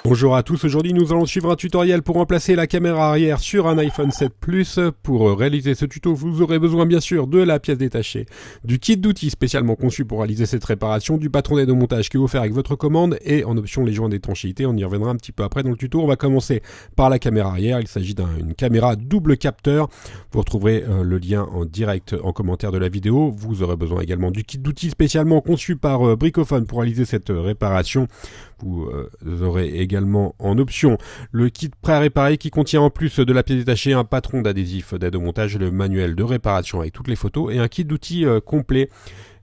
Bonjour à tous, aujourd'hui nous allons suivre un tutoriel pour remplacer la caméra arrière sur un iPhone 7 Plus. Pour réaliser ce tuto, vous aurez besoin bien sûr de la pièce détachée, du kit d'outils spécialement conçu pour réaliser cette réparation, du patron d'aide au montage qui est offert avec votre commande et en option les joints d'étanchéité. On y reviendra un petit peu après dans le tuto. On va commencer par la caméra arrière. Il s'agit d'une caméra double capteur. Vous retrouverez le lien en direct en commentaire de la vidéo. Vous aurez besoin également du kit d'outils spécialement conçu par Bricophone pour réaliser cette réparation. Vous aurez également en option le kit prêt à réparer qui contient en plus de la pièce détachée un patron d'adhésif d'aide au montage, le manuel de réparation avec toutes les photos et un kit d'outils complet.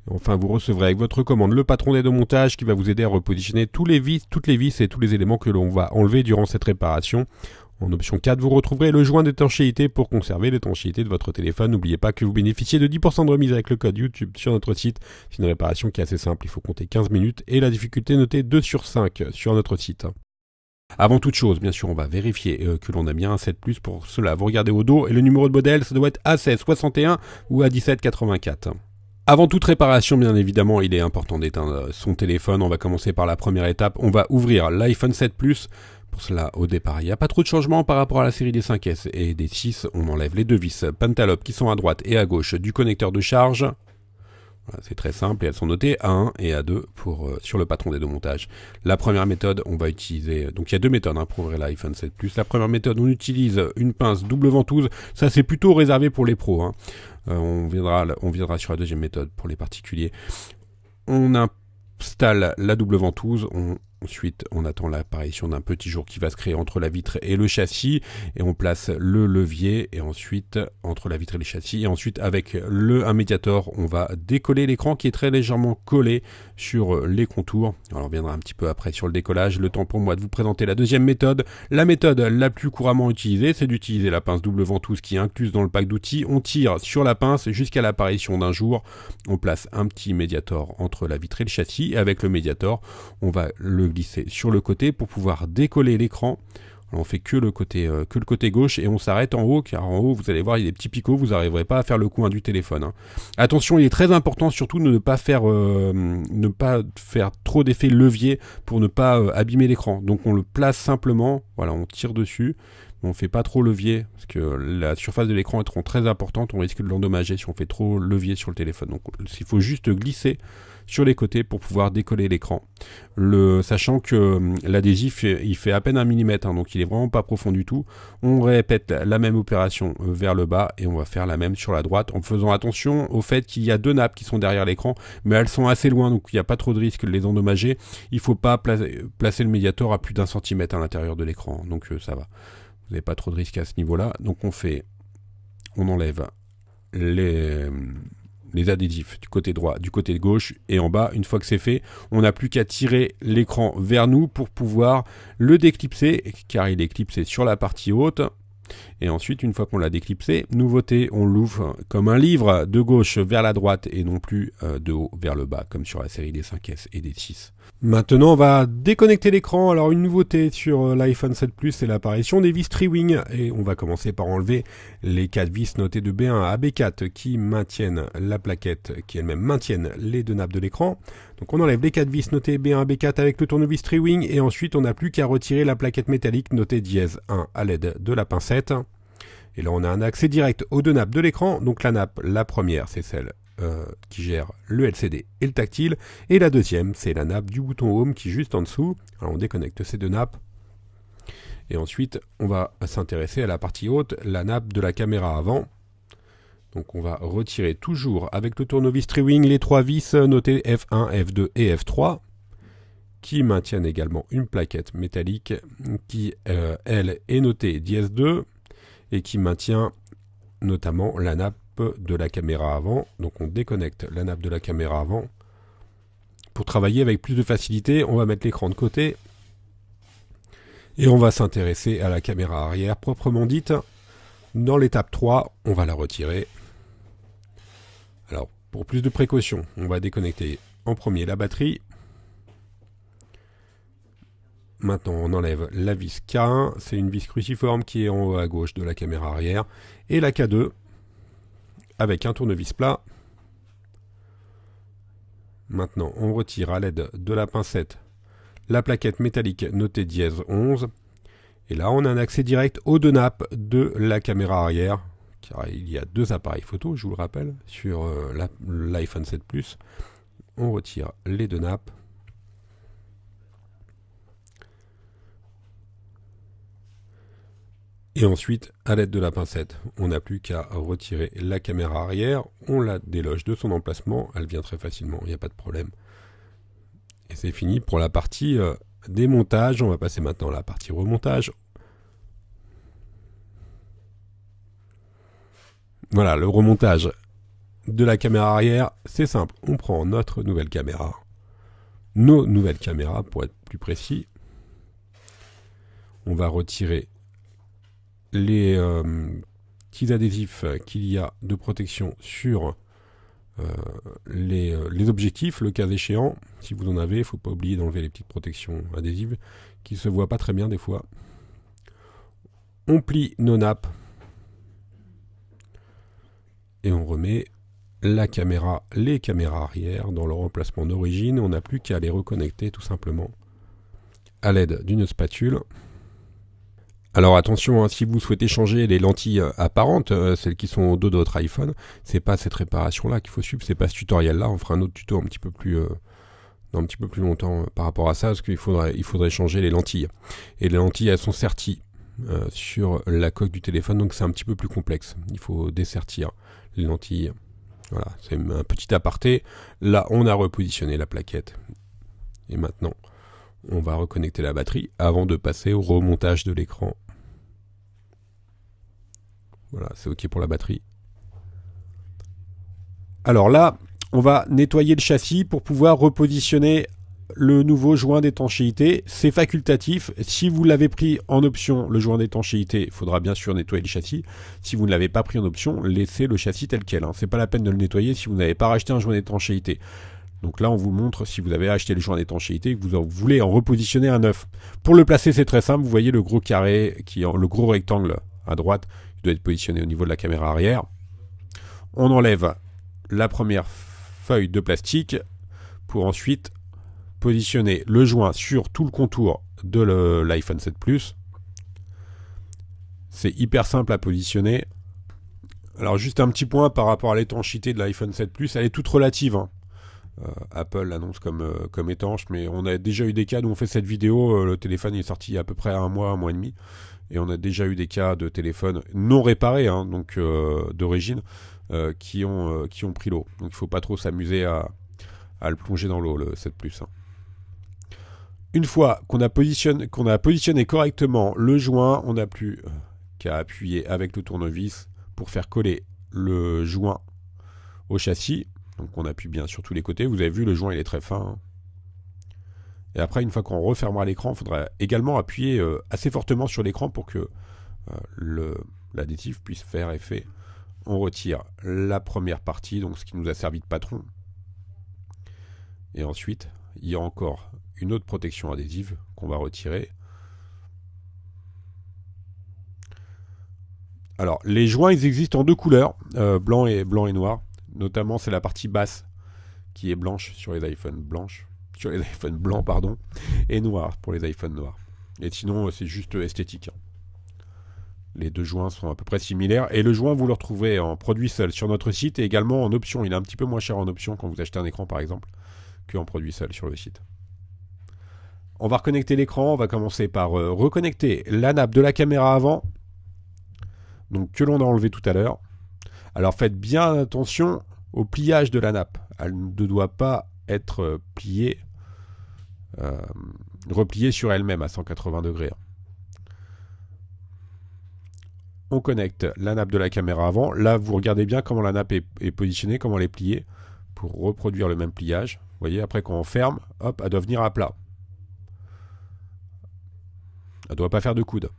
Enfin, vous recevrez avec votre commande le patron d'aide au montage qui va vous aider à repositionner toutes les vis et tous les éléments que l'on va enlever durant cette réparation. En option 4, vous retrouverez le joint d'étanchéité pour conserver l'étanchéité de votre téléphone. N'oubliez pas que vous bénéficiez de 10% de remise avec le code YouTube sur notre site. C'est une réparation qui est assez simple, il faut compter 15 minutes et la difficulté notée 2 sur 5 sur notre site. Avant toute chose, bien sûr, on va vérifier que l'on a bien un 7 Plus. Pour cela, vous regardez au dos et le numéro de modèle, ça doit être A1661 ou A1784. Avant toute réparation, bien évidemment, il est important d'éteindre son téléphone. On va commencer par la première étape. On va ouvrir l'iPhone 7 Plus. Pour cela, au départ, il n'y a pas trop de changements par rapport à la série des 5S et des 6. On enlève les deux vis Pentalope qui sont à droite et à gauche du connecteur de charge. Voilà, c'est très simple et elles sont notées A1 et A2 sur le patron des deux montages. La première méthode, on va utiliser... Donc il y a deux méthodes pour ouvrir l'iPhone 7 Plus. La première méthode, on utilise une pince double ventouse. Ça, c'est plutôt réservé pour les pros. On viendra sur la deuxième méthode pour les particuliers. On installe la double ventouse. Ensuite, on attend l'apparition d'un petit jour qui va se créer entre la vitre et le châssis et on place le levier et ensuite entre la vitre et le châssis et ensuite avec un médiator, on va décoller l'écran qui est très légèrement collé sur les contours. Alors on reviendra un petit peu après sur le décollage. Le temps pour moi de vous présenter la deuxième méthode. La méthode la plus couramment utilisée, c'est d'utiliser la pince double ventouse qui est incluse dans le pack d'outils. On tire sur la pince jusqu'à l'apparition d'un jour. On place un petit médiator entre la vitre et le châssis et avec le médiator, on va le glisser sur le côté pour pouvoir décoller l'écran. Alors on fait que le côté gauche et on s'arrête en haut car en haut vous allez voir il y a des petits picots, vous n'arriverez pas à faire le coin du téléphone. Attention, il est très important surtout de ne pas faire trop d'effet levier pour ne pas abîmer l'écran. Donc on le place simplement, voilà, on tire dessus. On ne fait pas trop levier, parce que la surface de l'écran est très importante, on risque de l'endommager si on fait trop levier sur le téléphone. Donc il faut juste glisser sur les côtés pour pouvoir décoller l'écran. Sachant que l'adhésif, il fait à peine 1 mm, donc il est vraiment pas profond du tout. On répète la même opération vers le bas, et on va faire la même sur la droite, en faisant attention au fait qu'il y a deux nappes qui sont derrière l'écran, mais elles sont assez loin, donc il n'y a pas trop de risque de les endommager. Il ne faut pas placer le médiator à plus d'1 centimètre à l'intérieur de l'écran, donc ça va. Vous n'avez pas trop de risques à ce niveau-là. Donc on enlève les adhésifs du côté droit, du côté gauche et en bas. Une fois que c'est fait, on n'a plus qu'à tirer l'écran vers nous pour pouvoir le déclipser, car il est clipsé sur la partie haute. Et ensuite, une fois qu'on l'a déclipsé, nouveauté, on l'ouvre comme un livre de gauche vers la droite et non plus de haut vers le bas, comme sur la série des 5S et des 6. Maintenant, on va déconnecter l'écran. Alors, une nouveauté sur l'iPhone 7 Plus, c'est l'apparition des vis Tri-Wing. Et on va commencer par enlever les 4 vis notées de B1 à B4 qui maintiennent la plaquette, qui elles-mêmes maintiennent les deux nappes de l'écran. Donc, on enlève les 4 vis notées B1 B4 avec le tournevis Tri-Wing. Et ensuite, on n'a plus qu'à retirer la plaquette métallique notée dièse 1 à l'aide de la pincette. Et là, on a un accès direct aux deux nappes de l'écran. Donc, la nappe, la première, c'est celle qui gère le LCD et le tactile. Et la deuxième, c'est la nappe du bouton Home qui est juste en dessous. Alors, on déconnecte ces deux nappes. Et ensuite, on va s'intéresser à la partie haute, la nappe de la caméra avant. Donc, on va retirer toujours avec le tournevis Tri-Wing les 3 vis notées F1, F2 et F3 qui maintiennent également une plaquette métallique qui, elle, est notée dièse 2 et qui maintient notamment la nappe de la caméra avant. Donc on déconnecte la nappe de la caméra avant. Pour travailler avec plus de facilité, on va mettre l'écran de côté et on va s'intéresser à la caméra arrière proprement dite. Dans l'étape 3, on va la retirer. Alors pour plus de précaution, on va déconnecter en premier la batterie. Maintenant, on enlève la vis K1, c'est une vis cruciforme qui est en haut à gauche de la caméra arrière, et la K2 avec un tournevis plat. Maintenant, on retire à l'aide de la pincette la plaquette métallique notée dièse 11. Et là, on a un accès direct aux deux nappes de la caméra arrière, car il y a deux appareils photo, je vous le rappelle, sur l'iPhone 7 Plus. On retire les deux nappes. Et ensuite, à l'aide de la pincette, on n'a plus qu'à retirer la caméra arrière. On la déloge de son emplacement. Elle vient très facilement, il n'y a pas de problème. Et c'est fini pour la partie démontage. On va passer maintenant à la partie remontage. Voilà, le remontage de la caméra arrière, c'est simple. On prend notre nouvelle caméra. Nos nouvelles caméras, pour être plus précis. On va retirer les petits adhésifs qu'il y a de protection sur les objectifs, le cas échéant. Si vous en avez, il ne faut pas oublier d'enlever les petites protections adhésives qui ne se voient pas très bien des fois. On plie nos nappes et on remet la caméra, les caméras arrière dans leur emplacement d'origine. On n'a plus qu'à les reconnecter tout simplement à l'aide d'une spatule. Alors attention, hein, si vous souhaitez changer les lentilles apparentes, celles qui sont au dos de votre iPhone, c'est pas cette réparation-là qu'il faut suivre, c'est pas ce tutoriel-là. On fera un autre tuto un petit peu plus longtemps par rapport à ça, parce qu'il faudrait changer les lentilles. Et les lentilles, elles sont serties sur la coque du téléphone, donc c'est un petit peu plus complexe. Il faut dessertir les lentilles. Voilà, c'est un petit aparté. Là, on a repositionné la plaquette. Et maintenant, on va reconnecter la batterie avant de passer au remontage de l'écran. Voilà, c'est OK pour la batterie. Alors là, on va nettoyer le châssis pour pouvoir repositionner le nouveau joint d'étanchéité. C'est facultatif. Si vous l'avez pris en option, le joint d'étanchéité, il faudra bien sûr nettoyer le châssis. Si vous ne l'avez pas pris en option, laissez le châssis tel quel. Ce n'est pas la peine de le nettoyer si vous n'avez pas racheté un joint d'étanchéité. Donc là, on vous montre si vous avez acheté le joint d'étanchéité et que vous voulez en repositionner un neuf. Pour le placer, c'est très simple. Vous voyez le gros carré, le gros rectangle à droite, qui doit être positionné au niveau de la caméra arrière. On enlève la première feuille de plastique pour ensuite positionner le joint sur tout le contour de l'iPhone 7 Plus. C'est hyper simple à positionner. Alors juste un petit point par rapport à l'étanchéité de l'iPhone 7 Plus, elle est toute relative, hein. Apple l'annonce comme étanche, mais on a déjà eu des cas où on fait cette vidéo, le téléphone est sorti il y a à peu près un mois et demi, et on a déjà eu des cas de téléphone non réparés, hein, donc d'origine, qui ont pris l'eau. Donc il ne faut pas trop s'amuser à le plonger dans l'eau, le 7 Plus. Hein. Une fois qu'on a positionné correctement le joint, on n'a plus qu'à appuyer avec le tournevis pour faire coller le joint au châssis. Donc on appuie bien sur tous les côtés. Vous avez vu, le joint il est très fin. Hein. Et après, une fois qu'on refermera l'écran, il faudra également appuyer assez fortement sur l'écran pour que l'additif puisse faire effet. On retire la première partie, donc ce qui nous a servi de patron. Et ensuite, il y a encore une autre protection adhésive qu'on va retirer. Alors, les joints, ils existent en deux couleurs, blanc et noir. Notamment, c'est la partie basse qui est blanche sur les iPhones blancs, pardon, et noir pour les iPhones noirs. Et sinon, c'est juste esthétique. Hein. Les deux joints sont à peu près similaires. Et le joint, vous le retrouverez en produit seul sur notre site et également en option. Il est un petit peu moins cher en option quand vous achetez un écran, par exemple, qu'en produit seul sur le site. On va reconnecter l'écran. On va commencer par reconnecter la nappe de la caméra avant, donc que l'on a enlevé tout à l'heure. Alors faites bien attention au pliage de la nappe. Elle ne doit pas être repliée sur elle-même à 180 degrés. On connecte la nappe de la caméra avant. Là, vous regardez bien comment la nappe est positionnée, comment elle est pliée, pour reproduire le même pliage. Vous voyez, après quand on ferme, hop, elle doit venir à plat. Elle ne doit pas faire de coude.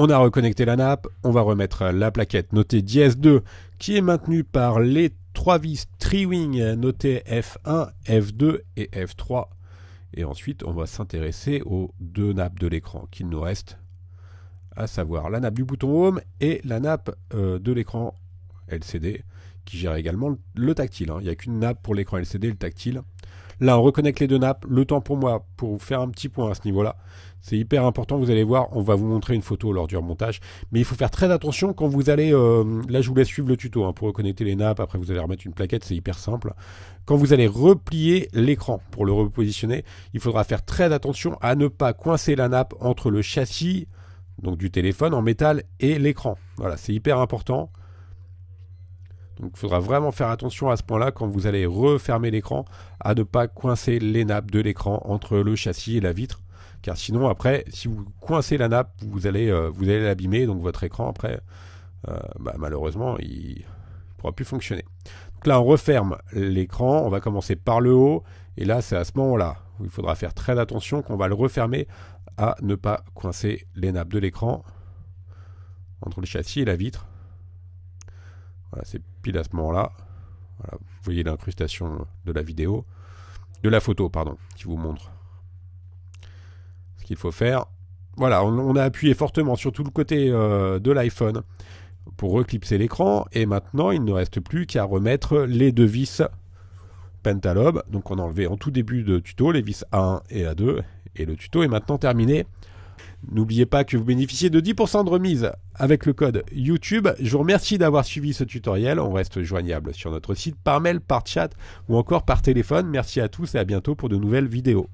On a reconnecté la nappe, on va remettre la plaquette notée dièse 2 qui est maintenue par les 3 vis Tri-Wing notées F1, F2 et F3. Et ensuite, on va s'intéresser aux deux nappes de l'écran qu'il nous reste, à savoir la nappe du bouton Home et la nappe de l'écran LCD qui gère également le tactile. Hein. Il n'y a qu'une nappe pour l'écran LCD, le tactile. Là, on reconnecte les deux nappes. Le temps pour moi, pour vous faire un petit point à ce niveau-là. C'est hyper important, vous allez voir, on va vous montrer une photo lors du remontage. Mais il faut faire très attention quand vous allez... là, je vous laisse suivre le tuto pour reconnecter les nappes. Après, vous allez remettre une plaquette, c'est hyper simple. Quand vous allez replier l'écran pour le repositionner, il faudra faire très attention à ne pas coincer la nappe entre le châssis, donc du téléphone en métal, et l'écran. Voilà, c'est hyper important. Donc il faudra vraiment faire attention à ce point-là quand vous allez refermer l'écran, à ne pas coincer les nappes de l'écran entre le châssis et la vitre. Car sinon, après, si vous coincez la nappe, vous allez l'abîmer, donc votre écran, après, malheureusement, il ne pourra plus fonctionner. Donc là, on referme l'écran, on va commencer par le haut, et là, c'est à ce moment-là où il faudra faire très attention qu'on va le refermer à ne pas coincer les nappes de l'écran entre le châssis et la vitre. Voilà, c'est pile à ce moment-là. Voilà, vous voyez l'incrustation de la vidéo, de la photo, pardon, qui vous montre ce qu'il faut faire. Voilà, on a appuyé fortement sur tout le côté de l'iPhone pour reclipser l'écran. Et maintenant, il ne reste plus qu'à remettre les deux vis Pentalobe. Donc on a enlevé en tout début de tuto les vis A1 et A2. Et le tuto est maintenant terminé. N'oubliez pas que vous bénéficiez de 10% de remise avec le code YouTube. Je vous remercie d'avoir suivi ce tutoriel. On reste joignable sur notre site par mail, par chat ou encore par téléphone. Merci à tous et à bientôt pour de nouvelles vidéos.